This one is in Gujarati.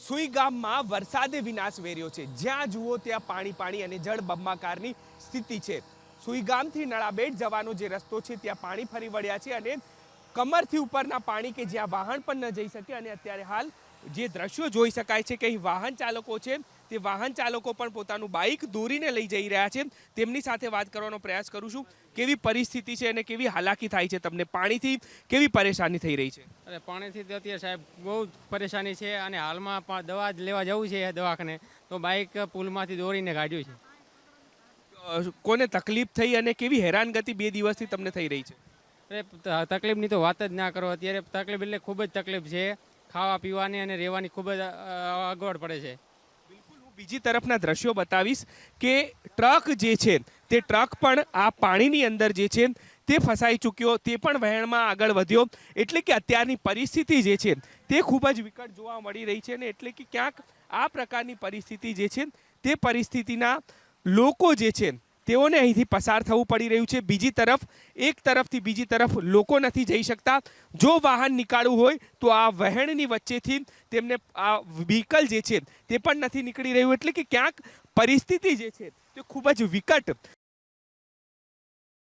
સુઈ ગામમાં વરસાદે વિનાશ વેર્યો છે। જ્યાં જુઓ ત્યાં પાણી પાણી અને જળબંબાકારની સ્થિતિ છે। સુઈ ગામથી નળાબેટ જવાનો જે રસ્તો છે ત્યાં પાણી ફરી વળ્યા છે અને કમરથી ઉપરના પાણી કે જ્યાં વાહન પણ ન જઈ શકે। અને અત્યારે હાલ જે દ્રશ્યો જોઈ શકાય છે કે અહીં વાહન ચાલકો છે તે વાહન ચાલકો પણ પોતાનું બાઇક દોરીને લઈ જઈ રહ્યા છે। તેમની સાથે વાત કરવાનો પ્રયાસ કરું છું। કેવી પરિસ્થિતિ છે અને કેવી હાલાકી થાય છે તમને? પાણીથી કેવી પરેશાની થઈ રહી છે? અરે પાણીથી તો અત્યારે સાહેબ બહુ પરેશાની છે અને હાલમાં પણ દવા જ લેવા જવું છે દવાખાને તો બાઇક પુલમાંથી દોરીને કાઢ્યું છે। કોને તકલીફ થઈ અને કેવી હેરાનગતિ 2 દિવસથી તમને થઈ રહી છે? અરે તકલીફની તો વાત જ ના કરો। અત્યારે તકલીફ એટલે ખૂબ જ તકલીફ છે। ખાવા પીવાની અને રહેવાની ખૂબ જ અગવડ પડે છે। બિલકુલ, હું બીજી તરફના દ્રશ્યો બતાવીશ કે ટ્રક જે છે તે ટ્રક પણ આ પાણીની અંદર જે છે તે ફસાઈ ચૂક્યો, તે પણ વહેણમાં આગળ વધ્યો। એટલે કે અત્યારની પરિસ્થિતિ જે છે તે ખૂબ જ વિકટ જોવા મળી રહી છે ને એટલે કે ક્યાંક આ પ્રકારની પરિસ્થિતિ જે છે તે પરિસ્થિતિના લોકો જે છે તેઓને અહીંથી પસાર થવું પડી રહ્યું છે। બીજી તરફ એક તરફથી બીજી તરફ લોકો નથી જઈ શકતા। જો વાહન નીકાળવું હોય તો આ વહેણની વચ્ચેથી તેમને આ વ્હીકલ જે છે તે પણ નથી નીકળી રહ્યું। એટલે કે ક્યાંક પરિસ્થિતિ જે છે તે ખૂબ જ વિકટ